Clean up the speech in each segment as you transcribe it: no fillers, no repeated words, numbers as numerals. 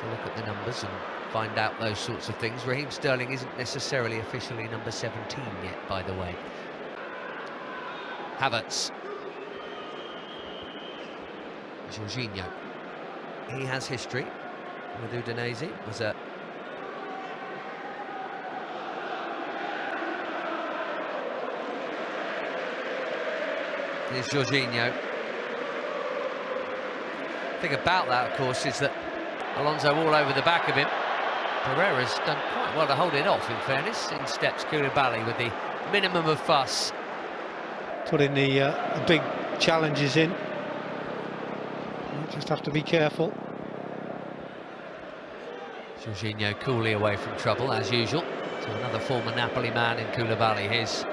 to look at the numbers and find out those sorts of things. Raheem Sterling isn't necessarily officially number 17 yet, by the way. Havertz. Jorginho. He has history with Udinese. Was a Here's Jorginho. The thing about that, of course, is that Alonso all over the back of him. Pereira's done quite well to hold it off, in fairness. In steps Koulibaly with the minimum of fuss. Putting the big challenges in. You just have to be careful. Jorginho coolly away from trouble, as usual. So another former Napoli man in Koulibaly. Here's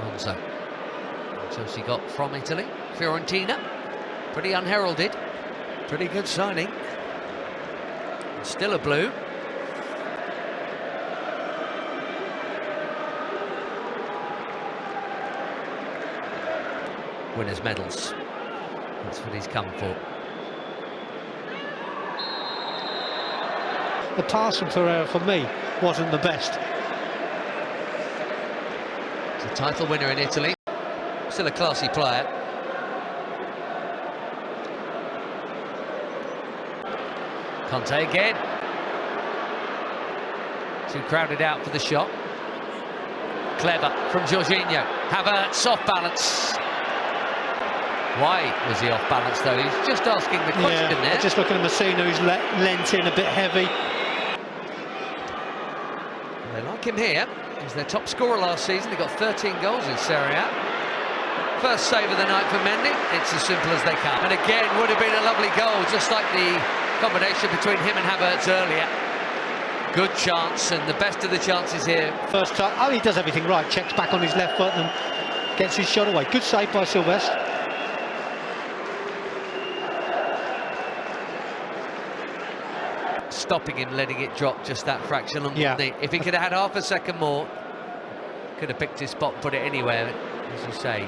Alonso. Chelsea got from Italy. Fiorentina. Pretty unheralded. Pretty good signing. Still a blue. Winners' medals. That's what he's come for. The pass from Pereira, for me, wasn't the best. He's a title winner in Italy. Still a classy player. Conte again. Too crowded out for the shot. Clever from Jorginho. Havertz off balance. Why was he off balance though? He's just asking the question there. Just looking at Messina, who's lent in a bit heavy. They like him here. He's their top scorer last season. They got 13 goals in Serie A. First save of the night for Mendy. It's as simple as they come. And again, would have been a lovely goal, just like the combination between him and Havertz earlier. Good chance, and the best of the chances here. First time, oh, he does everything right. Checks back on his left foot and gets his shot away. Good save by Sylvestre. Stopping him, letting it drop just that fraction on the knee. If he could have had half a second more, could have picked his spot and put it anywhere, as you say.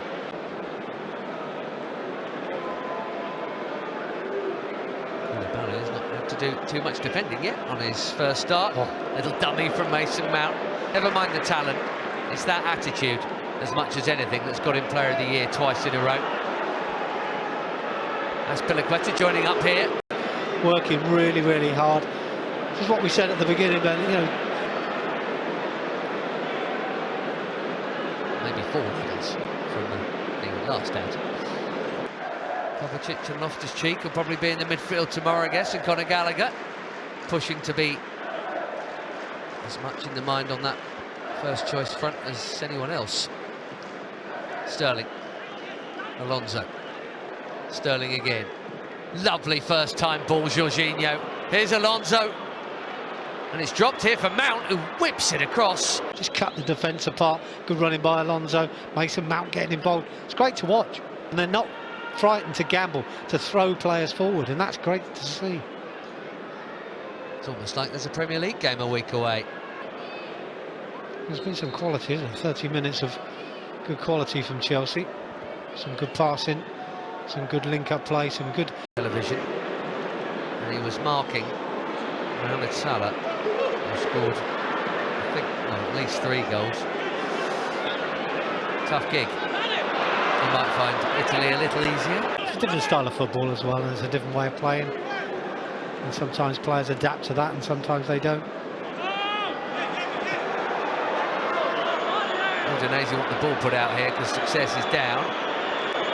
Koulibaly has not had to do too much defending yet on his first start. Little dummy from Mason Mount. Never mind the talent, it's that attitude as much as anything that's got him Player of the Year twice in a row. That's Pilaqueta joining up here. Working really, really hard. This is what we said at the beginning, but you know, maybe 4 medals from the last out. Kovacic and Loftus-Cheek will probably be in the midfield tomorrow, I guess, and Conor Gallagher pushing to be as much in the mind on that first choice front as anyone else. Sterling, Alonso, Sterling again. Lovely first time ball, Jorginho. Here's Alonso. And it's dropped here for Mount, who whips it across. Just cut the defence apart. Good running by Alonso. Mason Mount getting involved. It's great to watch. And they're not frightened to gamble, to throw players forward. And that's great to see. It's almost like there's a Premier League game a week away. There's been some quality, isn't there? 30 minutes of good quality from Chelsea. Some good passing. Some good link-up play, some good television. And he was marking Mohamed Salah, who scored, I think, well, at least 3 goals. Tough gig. You might find Italy a little easier. It's a different style of football as well, and it's a different way of playing. And sometimes players adapt to that, and sometimes they don't. Udinese want the ball put out here because success is down.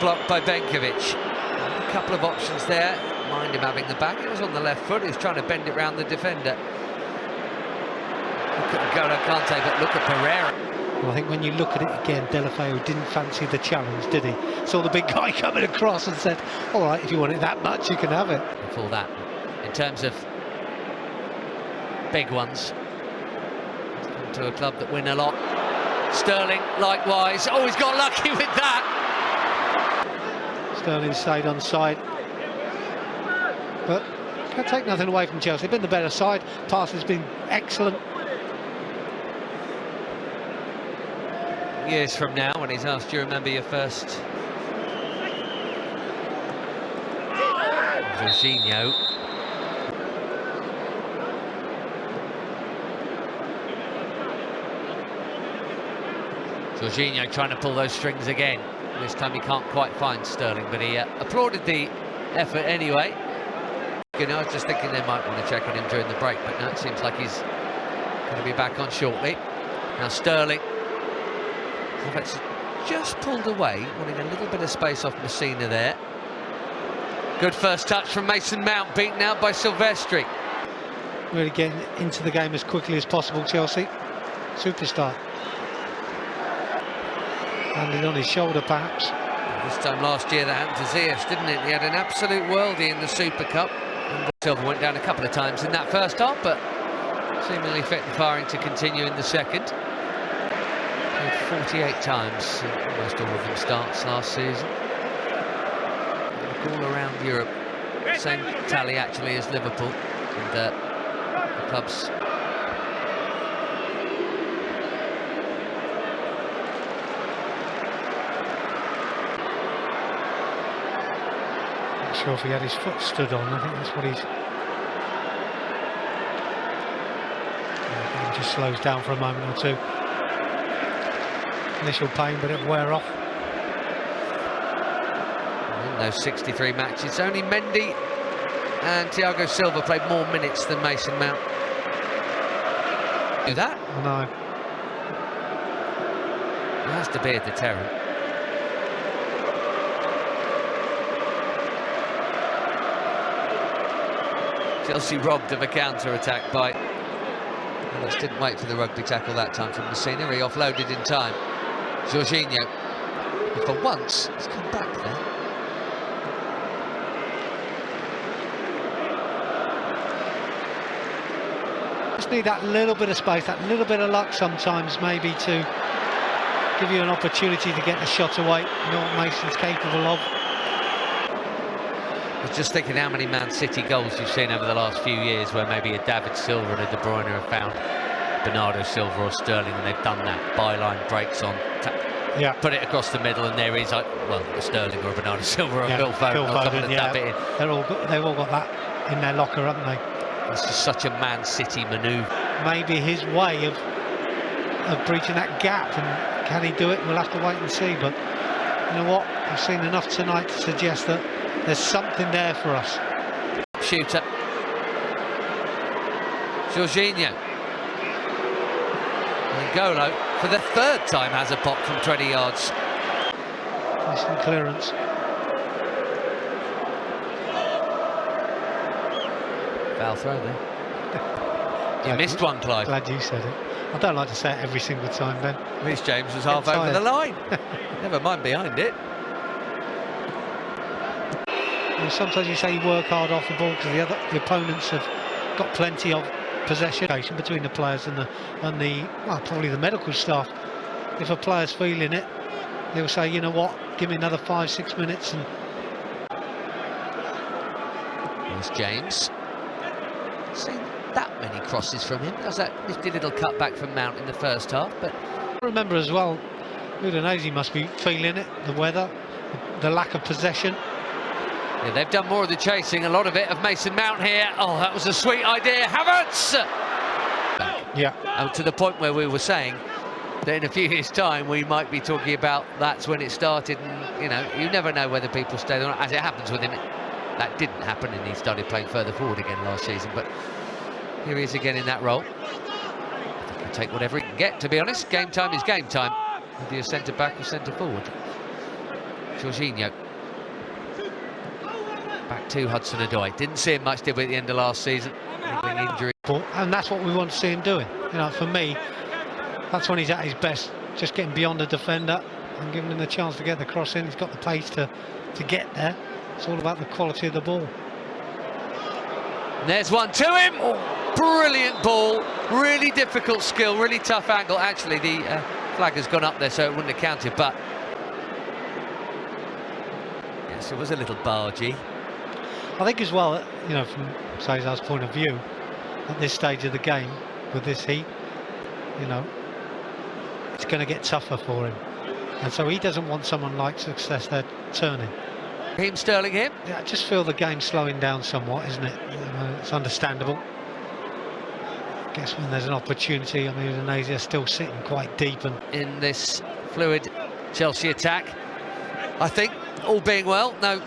Blocked by Benkovic. A couple of options there. Mind him having the back. It was on the left foot. He was trying to bend it round the defender. Look at N'Golo Kante, but look at Pereira. Well, I think when you look at it again, Deulofeu didn't fancy the challenge, did he? Saw the big guy coming across and said, all right, if you want it that much, you can have it. Before that, in terms of big ones, to a club that win a lot. Sterling, likewise. Oh, he's got lucky with that. Sterling stayed on side, but can't take nothing away from Chelsea. They've been the better side. Pass has been excellent. Years from now, when he's asked, do you remember your first? Jorginho. Jorginho trying to pull those strings again. This time he can't quite find Sterling, but he applauded the effort anyway. You know, I was just thinking they might want to check on him during the break, but now it seems like he's going to be back on shortly. Now Sterling. Havertz just pulled away, wanting a little bit of space off Messina there. Good first touch from Mason Mount, beaten out by Silvestri. Really getting into the game as quickly as possible, Chelsea. Superstar. Landed on his shoulder, perhaps. This time last year that happened to Ziyech, didn't it? He had an absolute worldie in the Super Cup. And Silva went down a couple of times in that first half, but seemingly fit and firing to continue in the second. Played 48 times, almost all of them starts last season. All around Europe, same tally actually as Liverpool, and the club's. Not sure if he had his foot stood on. I think that's what he's. He just slows down for a moment or two. Initial pain, but it'll wear off. In those 63 matches, only Mendy and Thiago Silva played more minutes than Mason Mount. Do that? I know. It has to be a deterrent. Chelsea robbed of a counter-attack by... Well, didn't wait for the rugby tackle that time from Messina. He offloaded in time. Jorginho, and for once, he's come back there. Just need that little bit of space, that little bit of luck sometimes, maybe, to give you an opportunity to get the shot away. You know what Mason's capable of. I was just thinking how many Man City goals you've seen over the last few years where maybe a David Silva and a De Bruyne have found Bernardo Silva or Sterling, and they've done that. Byline breaks on, put it across the middle, and there is, well, a Sterling or a Bernardo Silva or a Phil Foden or someone to tap it in. They've all got that in their locker, haven't they? It's just such a Man City manoeuvre. Maybe his way of breaching that gap, and can he do it? We'll have to wait and see. But you know what? I've seen enough tonight to suggest that there's something there for us. Shooter. Jorginho. And Golo, for the third time, has a pop from 20 yards. Decent clearance. Foul throw there. You missed one, Clive. Glad you said it. I don't like to say it every single time, Ben. Rhys James was half over the line. Never mind behind it. And sometimes you say you work hard off the ball because the opponents have got plenty of possession between the players and the well, probably the medical staff. If a player's feeling it, they'll say, you know what, give me another 5-6 minutes. And there's James. Seen that many crosses from him. Does that nifty little cutback from Mount in the first half? But remember as well, Udinese must be feeling it. The weather, the lack of possession. Yeah, they've done more of the chasing, a lot of it, of Mason Mount here. Oh, that was a sweet idea. Havertz! Yeah. To the point where we were saying that in a few years' time we might be talking about that's when it started, and you know, you never know whether people stay or not. As it happens with him, that didn't happen, and he started playing further forward again last season. But here he is again in that role. He'll take whatever he can get, to be honest. Game time is game time, whether you're centre back or centre forward. Jorginho. Back to Hudson-Odoi. Didn't see him much, did we, at the end of last season? Injury. And that's what we want to see him doing. You know, for me, that's when he's at his best, just getting beyond the defender and giving him the chance to get the cross in. He's got the pace to get there. It's all about the quality of the ball. And there's one to him. Oh, brilliant ball. Really difficult skill, really tough angle. Actually, the flag has gone up there, so it wouldn't have counted, but yes, it was a little bargy. I think as well, you know, from Cesar's point of view, at this stage of the game, with this heat, you know, it's going to get tougher for him. And so he doesn't want someone like Success there turning. Raheem Sterling here. Yeah, I just feel the game's slowing down somewhat, isn't it? You know, it's understandable. guess when there's an opportunity, I mean, Udinese are still sitting quite deep. And in this fluid Chelsea attack, I think, all being well, no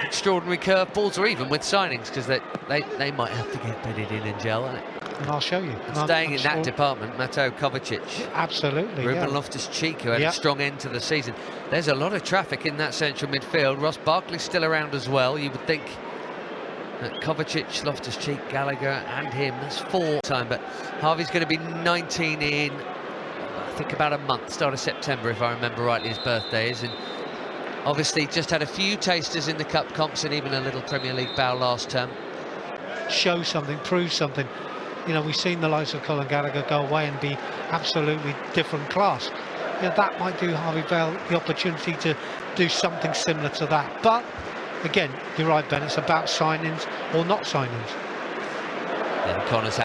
extraordinary curveballs or even with signings, because they might have to get bedded in and gel. and I'll show you. And staying in that department, Mateo Kovacic. Absolutely, Ruben Loftus-Cheek, who had a strong end to the season. There's a lot of traffic in that central midfield. Ross Barkley's still around as well. You would think that Kovacic, Loftus-Cheek, Gallagher and him, that's 4 time, but Harvey's going to be 19 in, I think, about a month, start of September, if I remember rightly, his birthday is. And obviously just had a few tasters in the cup comps and even a little Premier League bow last term. Show something, prove something. You know, we've seen the likes of Colin Gallagher go away and be absolutely different class. Yeah, that might do Harvey Vale the opportunity to do something similar to that. But again, you're right, Ben, it's about signings or not signings. Yeah, Connor's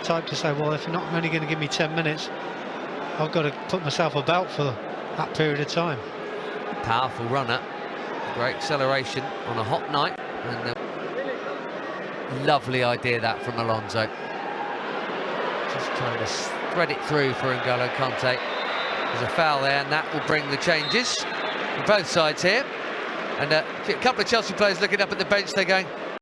Type to say, well, if you're not only going to give me 10 minutes, I've got to put myself about for that period of time. powerful runner, great acceleration on a hot night, and a lovely idea that from Alonso. Just trying to thread it through for N'Golo Kante. There's a foul there, and that will bring the changes for both sides here. And a couple of Chelsea players looking up at the bench, they're going,